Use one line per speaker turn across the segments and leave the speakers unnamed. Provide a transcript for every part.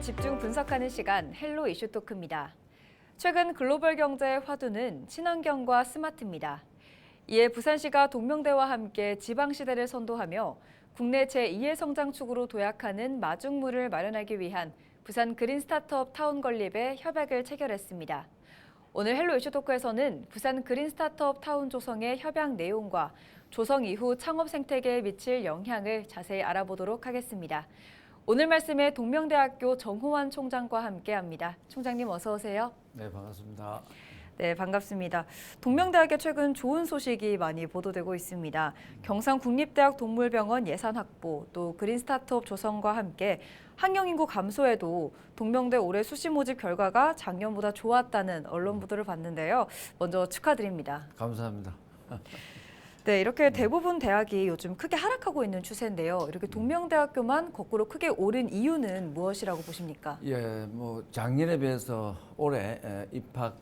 이슈를 집중 분석하는 시간 헬로 이슈 토크입니다. 최근 글로벌 경제의 화두는 친환경과 스마트입니다. 이에 부산시가 동명대와 함께 지방시대를 선도하며 국내 제2의 성장축으로 도약하는 마중물을 마련하기 위한 부산 그린 스타트업 타운 건립에 협약을 체결했습니다. 오늘 헬로 이슈 토크에서는 부산 그린 스타트업 타운 조성의 협약 내용과 조성 이후 창업 생태계에 미칠 영향을 자세히 알아보도록 하겠습니다. 오늘 말씀에 동명대학교 정호환 총장과 함께합니다. 총장님 어서 오세요.
네, 반갑습니다.
네, 반갑습니다. 동명대학에 최근 좋은 소식이 많이 보도되고 있습니다. 경상국립대학 동물병원 예산 확보, 또 그린 스타트업 조성과 함께 학령 인구 감소에도 동명대 올해 수시 모집 결과가 작년보다 좋았다는 언론 보도를 봤는데요. 먼저 축하드립니다.
감사합니다.
네, 이렇게 대부분 대학이 요즘 크게 하락하고 있는 추세인데요. 이렇게 동명대학교만 거꾸로 크게 오른 이유는 무엇이라고 보십니까?
예, 뭐 작년에 비해서 올해 입학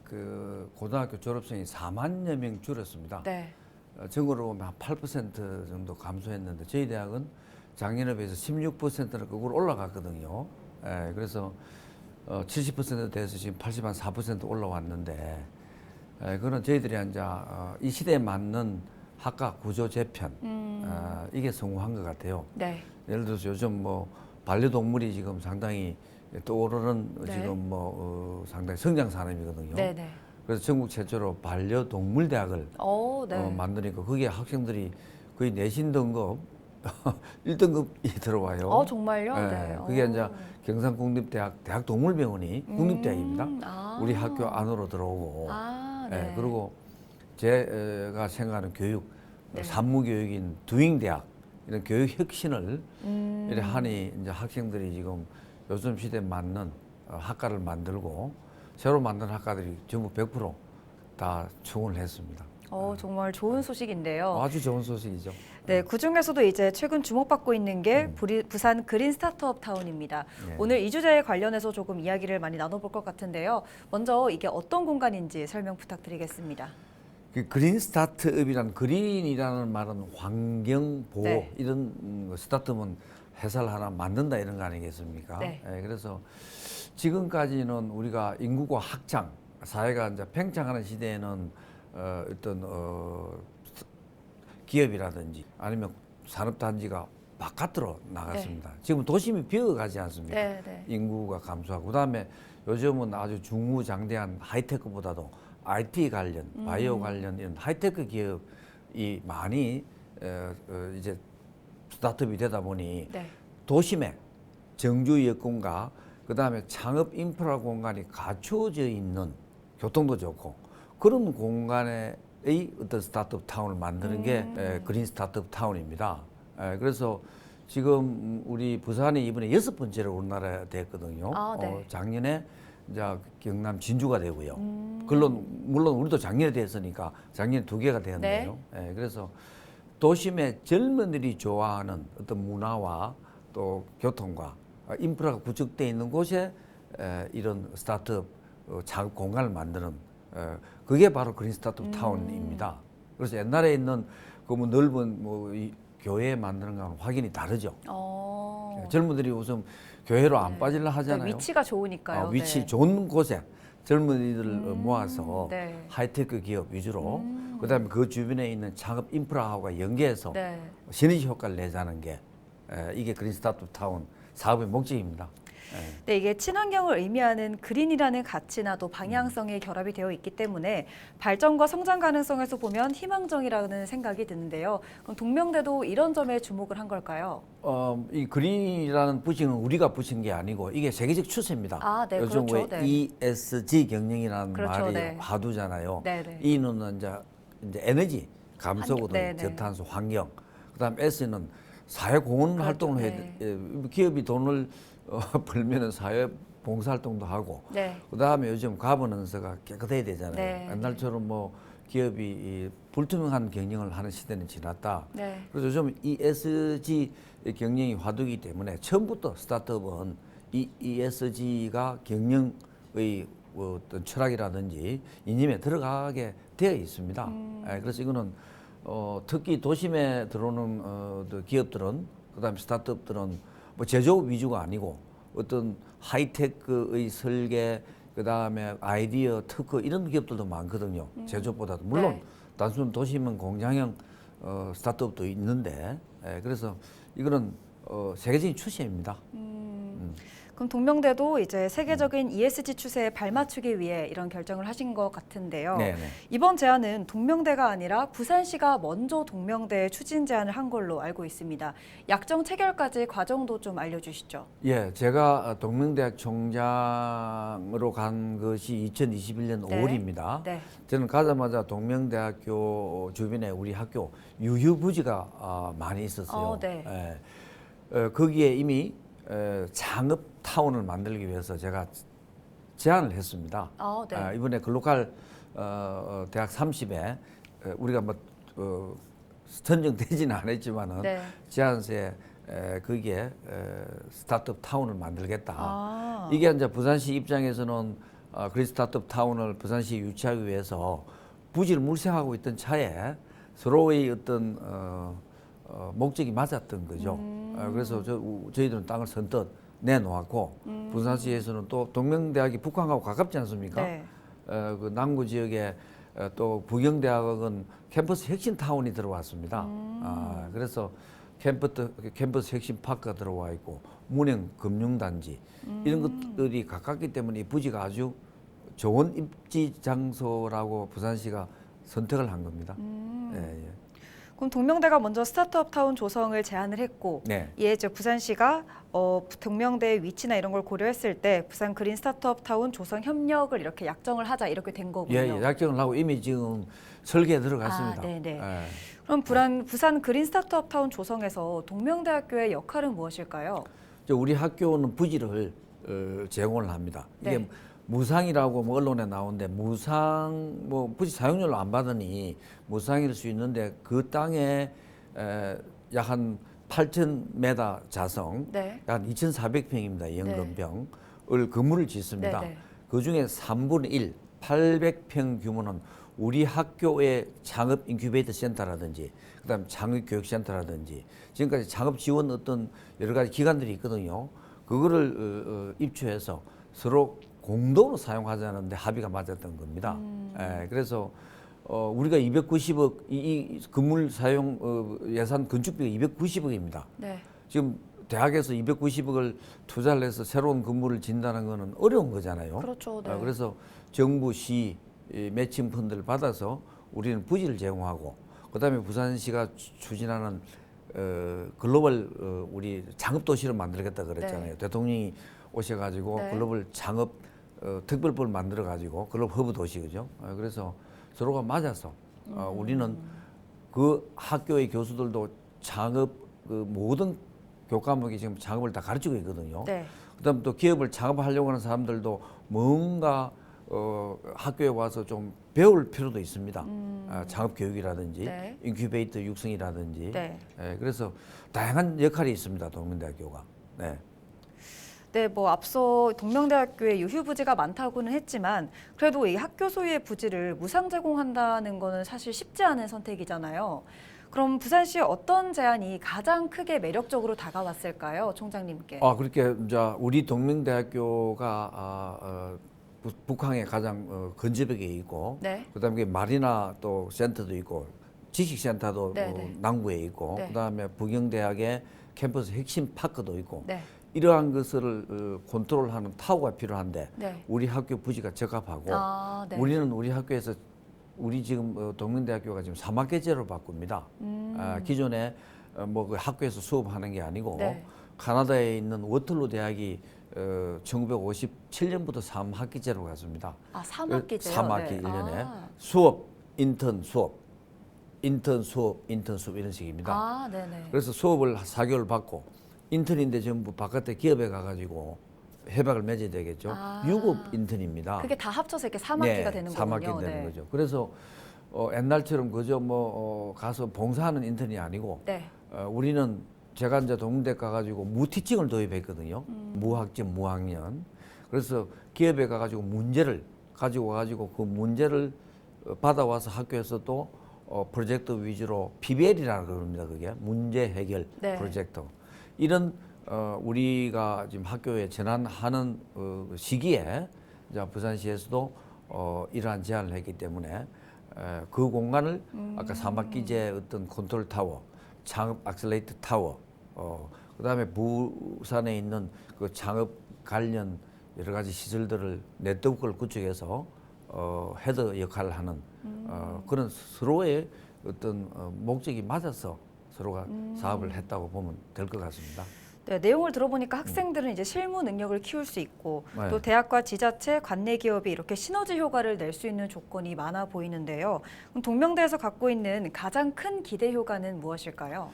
고등학교 졸업생이 4만여 명 줄었습니다.
네.
전국으로 보면 한 8% 정도 감소했는데 저희 대학은 작년에 비해서 16%는 거꾸로 올라갔거든요. 예, 그래서 70% 돼서 지금 80.4% 올라왔는데 그건 저희들이 이제 이 시대에 맞는 학과 구조 재편 이게 성공한 것 같아요.
네.
예를 들어서 요즘 뭐 반려동물이 지금 상당히 떠오르는
네.
지금 상당히 성장 산업이거든요.
네네.
그래서 전국 최초로 반려동물 대학을
네.
만드니까 거기에 학생들이 거의 내신 등급 1등급이 들어와요.
정말요?
예,
네.
그게 이제 경상국립대학 대학동물병원이 국립대학입니다. 우리 학교 안으로 들어오고.
네.
예, 그리고 제가 생각하는 교육,
네.
산무교육인 두잉대학 이런 교육 혁신을 이렇게 하니 이제 학생들이 지금 요즘 시대에 맞는 학과를 만들고 새로 만든 학과들이 전부 100%다 충원을 했습니다.
정말 좋은 소식인데요.
아주 좋은 소식이죠.
네, 그중에서도 이제 최근 주목받고 있는 게 부산 그린 스타트업 타운입니다.
네.
오늘 이 주제에 관련해서 조금 이야기를 많이 나눠볼 것 같은데요. 먼저 이게 어떤 공간인지 설명 부탁드리겠습니다.
그 그린 스타트업이란 그린이라는 말은 환경 보호
네.
이런 스타트업은 회사를 하나 만든다 이런 거 아니겠습니까?
네.
예, 그래서 지금까지는 우리가 인구가 확장, 사회가 이제 팽창하는 시대에는 기업이라든지 아니면 산업단지가 바깥으로 나갔습니다. 지금 도심이 비어가지 않습니까?
네, 네.
인구가 감소하고 그다음에 요즘은 아주 중무장대한 하이테크보다도 IT 관련, 바이오 관련 이런 하이테크 기업이 많이 이제 스타트업이 되다 보니
네.
도심에 정주 여건과 그다음에 창업 인프라 공간이 갖추어져 있는 교통도 좋고 그런 공간의 어떤 스타트업 타운을 만드는 게 그린 스타트업 타운입니다. 그래서 지금 우리 부산이 이번에 6번째로 우리나라에 됐거든요.
네.
작년에 이제 경남 진주가 되고요. 물론 우리도 작년에 됐으니까 작년에 2개가 되었네요.
네.
그래서 도심의 젊은이들이 좋아하는 어떤 문화와 또 교통과 인프라가 구축되어 있는 곳에 이런 스타트업 작업 공간을 만드는 그게 바로 그린 스타트업 타운입니다. 그래서 옛날에 있는 그 뭐 넓은 이 교회 만드는 거랑 확연히 다르죠. 젊은이들이 우선 교회로 안 빠지려 하잖아요.
네, 위치가 좋으니까요.
위치
네.
좋은 곳에 젊은이들을 모아서
네.
하이테크 기업 위주로 그다음에 그 주변에 있는 창업 인프라하고 연계해서
네.
시너지 효과를 내자는 게 이게 그린 스타트업 타운 사업의 목적입니다.
네, 이게 친환경을 의미하는 그린이라는 가치나 또 방향성이 결합이 되어 있기 때문에 발전과 성장 가능성에서 보면 희망적이라는 생각이 드는데요. 그럼 동명대도 이런 점에 주목을 한 걸까요?
이 그린이라는 부칭은 우리가 붙인 게 아니고 이게 세계적 추세입니다.
네,
요즘
그렇죠.
왜
네.
ESG 경영이라는
그렇죠,
말이
네.
화두잖아요.
네, 네.
E는 이제 에너지, 감소거든,
네, 네.
저탄소, 환경. 그다음 S는 사회 공헌
그렇죠,
활동을 해야
네.
돼. 기업이 돈을 벌면은 사회 봉사 활동도 하고.
네.
그다음에 요즘 가버넌스가 깨끗해야 되잖아요.
네,
옛날처럼 뭐 기업이 이 불투명한 경영을 하는 시대는 지났다.
네.
그래서 요즘 ESG 경영이 화두이기 때문에 처음부터 스타트업은 이 ESG가 경영의 어떤 철학이라든지 이념에 들어가게 되어 있습니다. 그래서 이거는 특히 도심에 들어오는 기업들은 그다음에 스타트업들은 뭐 제조업 위주가 아니고 어떤 하이테크의 설계, 그 다음에 아이디어 특허 이런 기업들도 많거든요. 제조업보다도 물론
네.
단순 도시면 공장형 스타트업도 있는데, 그래서 이거는 세계적인 추세입니다.
그럼 동명대도 이제 세계적인 ESG 추세에 발맞추기 위해 이런 결정을 하신 것 같은데요.
네네.
이번 제안은 동명대가 아니라 부산시가 먼저 동명대에 추진 제안을 한 걸로 알고 있습니다. 약정 체결까지 과정도 좀 알려주시죠.
예, 제가 동명대학 총장으로 간 것이 2021년
네.
5월입니다.
네.
저는 가자마자 동명대학교 주변에 우리 학교 유휴부지가 많이 있었어요.
네.
거기에 이미 창업타운을 만들기 위해서 제가 제안을 했습니다.
네.
이번에 글로컬 대학 30에 우리가 뭐 선정되지는 않았지만은
네.
제안서에 거기에 스타트업 타운을 만들겠다.
아.
이게 이제 부산시 입장에서는 그 스타트업 타운을 부산시에 유치하기 위해서 부지를 물색하고 있던 차에 서로의 어떤 목적이 맞았던 거죠. 그래서 저희들은 땅을 선뜻 내놓았고 부산시에서는 또 동명대학이 북한하고 가깝지 않습니까?
네.
그 남구 지역에 또 부경대학은 캠퍼스 혁신타운이 들어왔습니다. 그래서 캠퍼스 혁신파크가 들어와 있고 문행 금융단지 이런 것들이 가깝기 때문에 이 부지가 아주 좋은 입지 장소라고 부산시가 선택을 한 겁니다. 예.
그럼 동명대가 먼저 스타트업 타운 조성을 제안을 했고
네.
이에 이제 부산시가 동명대의 위치나 이런 걸 고려했을 때 부산 그린 스타트업 타운 조성 협력을 이렇게 약정을 하자 이렇게 된 거군요.
예, 약정을 하고 이미 지금 설계에 들어갔습니다.
네네.
예.
그럼 부산 그린 스타트업 타운 조성에서 동명대학교의 역할은 무엇일까요?
우리 학교는 부지를 제공을 합니다. 이게
네.
무상이라고 뭐 언론에 나오는데 무상 뭐 부지 사용료를 안 받으니 무상일 수 있는데 그 땅에 약 한 8,000m 자성,
네.
약 한 2,400평입니다. 연금병을 건물을 짓습니다.
네, 네.
그 중에 3분의 1, 800평 규모는 우리 학교의 창업 인큐베이터 센터라든지 그다음 창업 교육 센터라든지 지금까지 창업 지원 어떤 여러 가지 기관들이 있거든요. 그거를 입주해서 서로 공동으로 사용하자는데 합의가 맞았던 겁니다. 그래서 우리가 290억 이 건물 사용 예산 건축비가 290억입니다.
네.
지금 대학에서 290억을 투자를 해서 새로운 건물을 짓는다는 거는 어려운 거잖아요.
그렇죠. 네.
그래서 정부, 시 매칭 펀드를 받아서 우리는 부지를 제공하고 그다음에 부산시가 추진하는 글로벌 우리 창업 도시를 만들겠다 그랬잖아요.
네.
대통령이 오셔가지고
네.
글로벌 창업 특별법을 만들어가지고 글로벌 허브 도시 그죠. 그래서 서로가 맞아서 우리는 그 학교의 교수들도 창업 그 모든 교과목이 지금 창업을 다 가르치고 있거든요.
네.
그다음 또 기업을 창업하려고 하는 사람들도 뭔가 학교에 와서 좀 배울 필요도 있습니다. 창업 교육이라든지
네.
인큐베이터 육성이라든지.
네.
그래서 다양한 역할이 있습니다. 동명대학교가. 네.
네, 뭐 앞서 동명대학교에 유휴부지가 많다고는 했지만 그래도 이 학교 소유의 부지를 무상 제공한다는 거는 사실 쉽지 않은 선택이잖아요. 그럼 부산시 어떤 제안이 가장 크게 매력적으로 다가왔을까요, 총장님께?
그렇게 이제 우리 동명대학교가 북한에 가장 근접하게 있고,
네.
그다음에 마리나 또 센터도 있고, 지식센터도
네.
남구에 있고,
네.
그다음에 부경대학의 캠퍼스 핵심 파크도 있고,
네.
이러한 것을 컨트롤하는 타워가 필요한데
네.
우리 학교 부지가 적합하고
네.
우리는 우리 학교에서 우리 지금 동명대학교가 지금 3학기제로 바꿉니다. 기존에 뭐 그 학교에서 수업하는 게 아니고
네.
카나다에 있는 워털루 대학이 1957년부터 3학기제로 갔습니다.
3학기제요?
3학기
네.
1년에 수업, 인턴 수업 이런 식입니다.
네네.
그래서 수업을 4개월 받고 인턴인데 전부 바깥에 기업에 가가지고 협약을 맺어야 되겠죠. 유급 인턴입니다.
그게 다 합쳐서 이렇게 3학기가 되는 거군요.
3학기 되는 거죠. 그래서 옛날처럼 그저 가서 봉사하는 인턴이 아니고
네.
우리는 제가 이제 동문대 가가지고 무티칭을 도입했거든요. 무학점, 무학년. 그래서 기업에 가가지고 문제를 가지고 와가지고 그 문제를 받아와서 학교에서 또 프로젝트 위주로 PBL이라고 그럽니다. 그게 문제 해결
네.
프로젝트. 이런 우리가 지금 학교에 전환하는 시기에 이제 부산시에서도 이러한 제안을 했기 때문에 그 공간을 아까 사막기재 어떤 컨트롤 타워, 창업 액셀레이터 타워, 그다음에 부산에 있는 그 창업 관련 여러 가지 시설들을 네트워크를 구축해서 헤더 역할을 하는 그런 서로의 어떤 목적이 맞아서 서로가 사업을 했다고 보면 될 것 같습니다.
네, 내용을 들어보니까 학생들은 이제 실무 능력을 키울 수 있고
네.
또 대학과 지자체, 관내 기업이 이렇게 시너지 효과를 낼 수 있는 조건이 많아 보이는데요. 그럼 동명대에서 갖고 있는 가장 큰 기대 효과는 무엇일까요?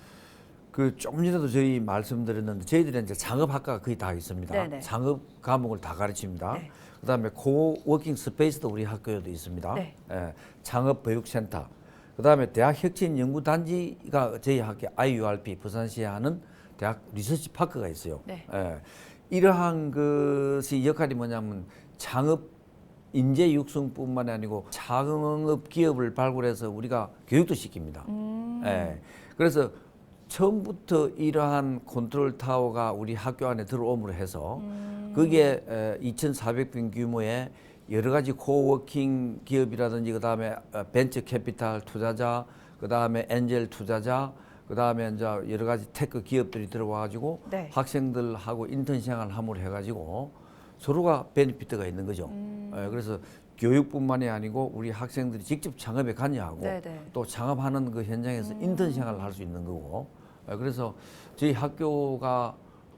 그 조금 전에도 저희 말씀드렸는데 저희들은 이제 창업학과가 거의 다 있습니다.
네네.
창업 과목을 다 가르칩니다.
네.
그다음에 코워킹 스페이스도 우리 학교에도 있습니다.
네.
창업 교육센터. 그다음에 대학 혁신 연구단지가 저희 학교 IURP 부산시에 하는 대학 리서치 파크가 있어요.
네.
이러한 것이 역할이 뭐냐면 창업 인재 육성뿐만 아니고 창업 기업을 발굴해서 우리가 교육도 시킵니다. 그래서 처음부터 이러한 컨트롤 타워가 우리 학교 안에 들어옴으로 해서 거기에 2,400평 규모의 여러 가지 코워킹 기업이라든지 그다음에 벤처 캐피탈 투자자, 그다음에 엔젤 투자자, 그다음에 이제 여러 가지 테크 기업들이 들어와 가지고
네.
학생들하고 인턴 생활을 함으로 해 가지고 서로가 베니피트가 있는 거죠. 그래서 교육뿐만이 아니고 우리 학생들이 직접 창업에 관여하고
네네.
또 창업하는 그 현장에서 인턴 생활을 할 수 있는 거고. 그래서 저희 학교가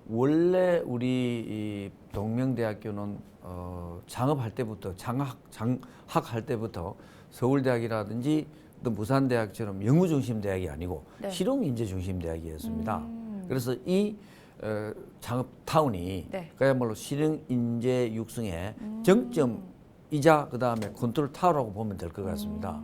원래 우리 이 동명대학교는 창업할 때부터 장학할 때부터 서울대학이라든지 또 부산대학처럼 연구 중심 대학이 아니고
네.
실용 인재 중심 대학이었습니다. 그래서 이 창업 타운이
네.
그야말로 실용 인재 육성의 정점이자 그다음에 컨트롤 타워라고 보면 될 것 같습니다.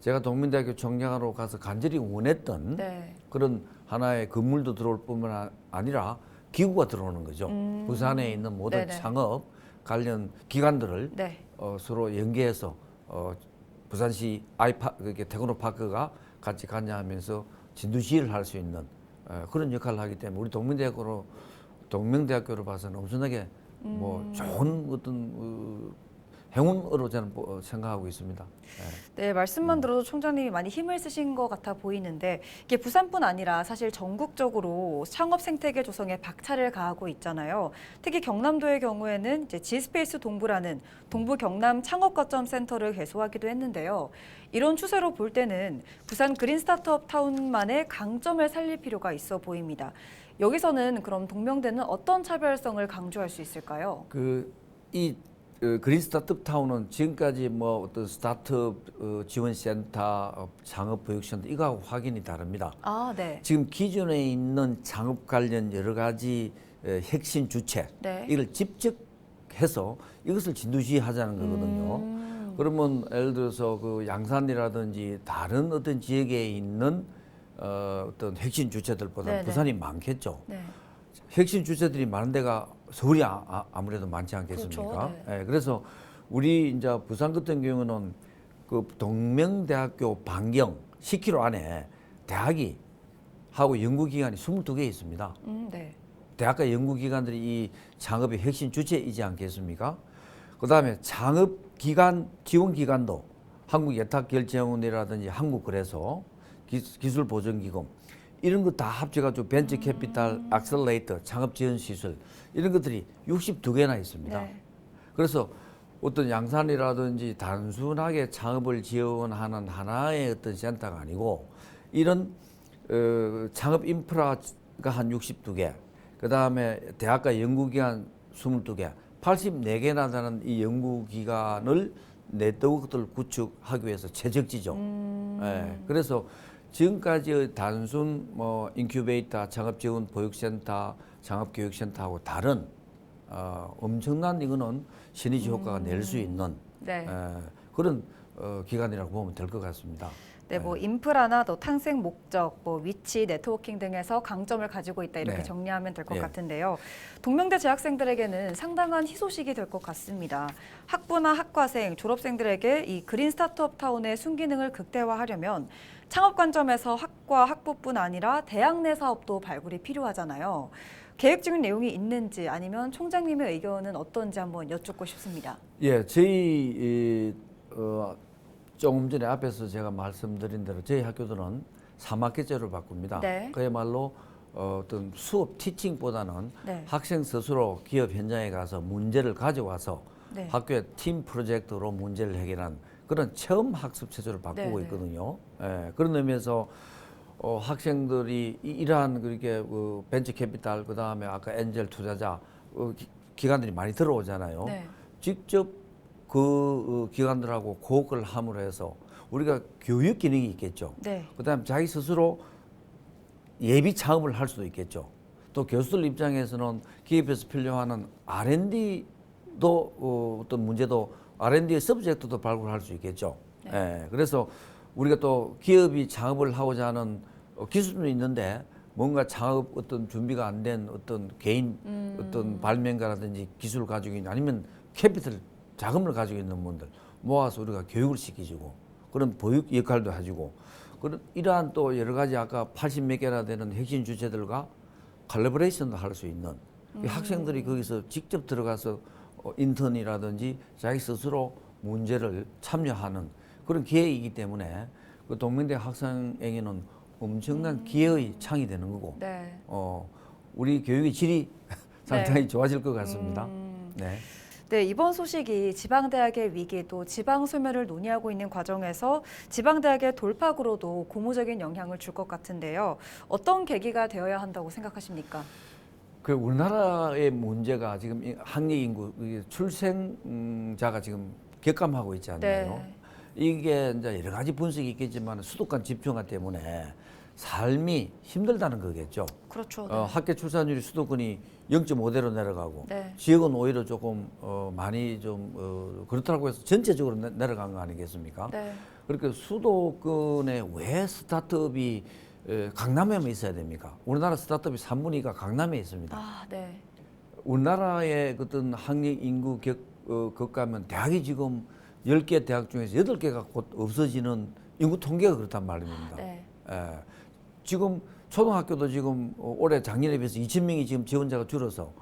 제가 동명대학교 총장으로 가서 간절히 원했던
네.
그런 하나의 건물도 들어올 뿐만 아니라 기구가 들어오는 거죠. 부산에 있는 모든
네네.
창업 관련 기관들을
네.
서로 연계해서 부산시 테크노파크가 같이 관여하면서 진두지휘를 할 수 있는 그런 역할을 하기 때문에 우리 동명대학교로 봐서는 엄청나게 뭐 좋은 어떤 행운으로 저는 생각하고 있습니다.
네, 말씀만 들어도 총장님이 많이 힘을 쓰신 것 같아 보이는데 이게 부산뿐 아니라 사실 전국적으로 창업 생태계 조성에 박차를 가하고 있잖아요. 특히 경남도의 경우에는 이제 지스페이스 동부라는 동부 경남 창업 거점 센터를 개소하기도 했는데요. 이런 추세로 볼 때는 부산 그린 스타트업 타운만의 강점을 살릴 필요가 있어 보입니다. 여기서는 그럼 동명대는 어떤 차별성을 강조할 수 있을까요?
그린 스타트업 타운은 지금까지 뭐 어떤 스타트업 지원센터, 창업 교육센터 이거하고 확연히 다릅니다.
아, 네.
지금 기존에 있는 창업 관련 여러 가지 핵심 주체
네.
이걸 직접 해서 이것을 진두지휘하자는 거거든요. 그러면 예를 들어서 그 양산이라든지 다른 어떤 지역에 있는 어떤 핵심 주체들보다
네네.
부산이 많겠죠.
네.
핵심 주체들이 많은 데가 서울이 아무래도 많지 않겠습니까?
그렇죠. 네.
그래서 우리 이제 부산 같은 경우는 그 동명대학교 반경 10km 안에 대학이 하고 연구기관이 22개 있습니다.
네.
대학과 연구기관들이 이 창업의 핵심 주체이지 않겠습니까? 그다음에 창업기관 지원기관도 한국예탁결제원이라든지 한국거래소, 기술보전기금 이런 거 다 합쳐가지고 벤처 캐피탈, 액셀레이터, 창업 지원 시설 이런 것들이 62개나 있습니다.
네.
그래서 어떤 양산이라든지 단순하게 창업을 지원하는 하나의 어떤 센터가 아니고 이런 창업 인프라가 한 62개, 그 다음에 대학과 연구기관 22개, 84개나 되는 이 연구기관을 네트워크를 구축하기 위해서 최적지죠. 그래서 지금까지 단순 뭐 인큐베이터, 창업지원 보육센터, 창업교육센터하고 다른 엄청난 이거는 시너지 효과가 낼 수 있는
네.
그런 기관이라고 보면 될 것 같습니다.
네, 뭐 인프라나 또 탕생 목적, 뭐 위치, 네트워킹 등에서 강점을 가지고 있다 이렇게
네.
정리하면 될 것
예.
같은데요. 동명대 재학생들에게는 상당한 희소식이 될 것 같습니다. 학부나 학과생, 졸업생들에게 이 그린 스타트업 타운의 순기능을 극대화하려면 창업 관점에서 학과, 학부뿐 아니라 대학 내 사업도 발굴이 필요하잖아요. 계획 중인 내용이 있는지 아니면 총장님의 의견은 어떤지 한번 여쭙고 싶습니다.
예, 저희 조금 전에 앞에서 제가 말씀드린 대로 저희 학교들은 3학기제로 바꿉니다.
네.
그야말로 어떤 수업 티칭보다는
네.
학생 스스로 기업 현장에 가서 문제를 가져와서
네.
학교의 팀 프로젝트로 문제를 해결한 그런 체험 학습 체제를 바꾸고
네, 네.
있거든요. 예, 그런 의미에서 학생들이 이러한 그렇게 벤처 캐피탈 그다음에 아까 엔젤 투자자 기관들이 많이 들어오잖아요.
네.
직접 그 기관들하고 고학을 함으로 해서 우리가 교육 기능이 있겠죠.
네.
그다음에 자기 스스로 예비 창업을 할 수도 있겠죠. 또 교수들 입장에서는 기업에서 필요한 R&D도 어떤 문제도 R&D의 서브젝트도 발굴할 수 있겠죠.
네.
예, 그래서 우리가 또 기업이 창업을 하고자 하는 기술은 있는데 뭔가 창업 어떤 준비가 안 된 어떤 개인 어떤 발명가라든지 기술을 가지고 있는 아니면 캐피털 자금을 가지고 있는 분들 모아서 우리가 교육을 시키고 그런 보육 역할도 해주고 그런 이러한 또 여러 가지 아까 80 몇 개나 되는 핵심 주체들과 컬래버레이션도 할 수 있는 이 학생들이 거기서 직접 들어가서 인턴이라든지 자기 스스로 문제를 참여하는 그런 기회이기 때문에 그 동명대 학생에게는 엄청난 기회의 창이 되는 거고
네.
우리 교육의 질이 상당히
네.
좋아질 것 같습니다. 네.
네, 이번 소식이 지방대학의 위기 또 지방 소멸을 논의하고 있는 과정에서 지방대학의 돌파구로도 고무적인 영향을 줄 것 같은데요. 어떤 계기가 되어야 한다고 생각하십니까?
그 우리나라의 문제가 지금 학령 인구 출생자가 지금 격감하고 있지 않나요?
네.
이게 이제 여러 가지 분석이 있겠지만 수도권 집중화 때문에 삶이 힘들다는 거겠죠.
그렇죠. 네.
학교 출산율이 수도권이 0.5대로 내려가고
네.
지역은 오히려 조금 많이 좀 그렇다고 해서 전체적으로 내려간 거 아니겠습니까?
네.
그렇게 수도권에 왜 스타트업이 강남에만 있어야 됩니까? 우리나라 스타트업이 3분의 2가 강남에 있습니다.
아, 네.
우리나라의 어떤 학령 인구 격가면 대학이 지금 10개 대학 중에서 8개가 곧 없어지는 인구 통계가 그렇단 말입니다.
네.
예. 지금 초등학교도 지금 올해 작년에 비해서 2,000명이 지금 지원자가 줄어서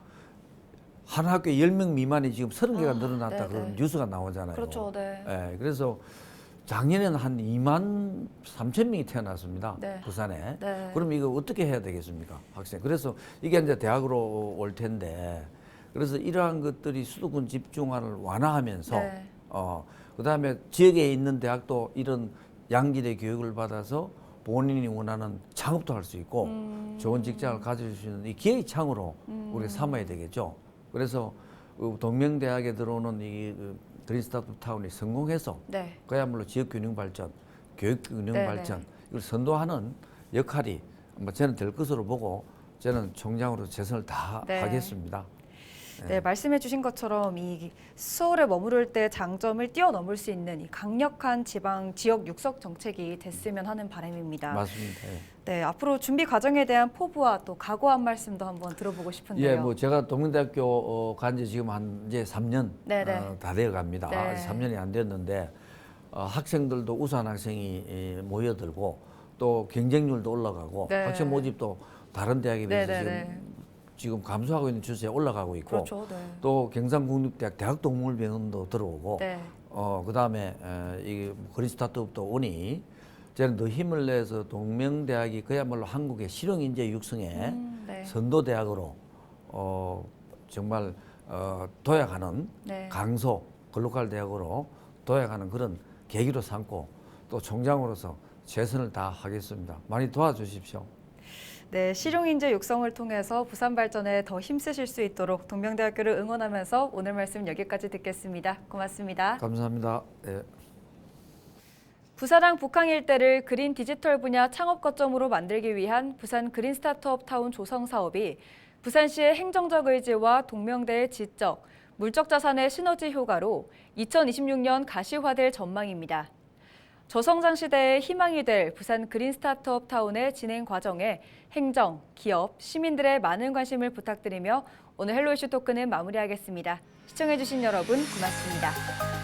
한 학교에 10명 미만이 지금 30개가 늘어났다
네네.
그런 뉴스가 나오잖아요.
그렇죠. 네.
예. 그래서 작년에는 한 2만 3천 명이 태어났습니다.
네.
부산에.
네.
그럼 이거 어떻게 해야 되겠습니까? 학생. 그래서 이게 이제 대학으로 올 텐데 그래서 이러한 것들이 수도권 집중화를 완화하면서
네.
그다음에 지역에 있는 대학도 이런 양질의 교육을 받아서 본인이 원하는 창업도 할 수 있고 좋은 직장을 가질 수 있는 이 기회의 창으로 우리가 삼아야 되겠죠. 그래서 동명대학에 들어오는 이 그린 스타트업 타운이 성공해서
네.
그야말로 지역 균형 발전, 교육 균형
네네.
발전 이걸 선도하는 역할이 아마 저는 될 것으로 보고 저는 총장으로 최선을
네.
다하겠습니다.
네, 말씀해 주신 것처럼 이 서울에 머무를 때 장점을 뛰어넘을 수 있는 이 강력한 지역 육성 정책이 됐으면 하는 바람입니다.
맞습니다. 예.
네, 앞으로 준비 과정에 대한 포부와 또 각오 한 말씀도 한번 들어보고 싶은데요.
예, 뭐 제가 동명대학교 간지 지금 이제 3년
네네.
다 되어 갑니다.
네.
3년이 안 됐는데 학생들도 우수한 학생이 모여들고 또 경쟁률도 올라가고
네.
학생 모집도 다른 대학에 비해서
네네네.
지금 감소하고 있는 추세에 올라가고 있고
그렇죠. 네.
또 경상국립대학 대학동물병원도 들어오고
네.
그다음에 이 그린 스타트업도 오니 저는 더 힘을 내서 동명대학이 그야말로 한국의 실용인재 육성에
네.
선도대학으로 정말 도약하는
네.
강소 글로컬 대학으로 도약하는 그런 계기로 삼고 또 총장으로서 최선을 다하겠습니다. 많이 도와주십시오.
네, 실용인재 육성을 통해서 부산 발전에 더 힘쓰실 수 있도록 동명대학교를 응원하면서 오늘 말씀 여기까지 듣겠습니다. 고맙습니다.
감사합니다. 예.
부산항 북항 일대를 그린 디지털 분야 창업 거점으로 만들기 위한 부산 그린 스타트업 타운 조성 사업이 부산시의 행정적 의지와 동명대의 지적, 물적 자산의 시너지 효과로 2026년 가시화될 전망입니다. 저성장 시대의 희망이 될 부산 그린 스타트업 타운의 진행 과정에 행정, 기업, 시민들의 많은 관심을 부탁드리며 오늘 헬로 이슈 토크는 마무리하겠습니다. 시청해주신 여러분 고맙습니다.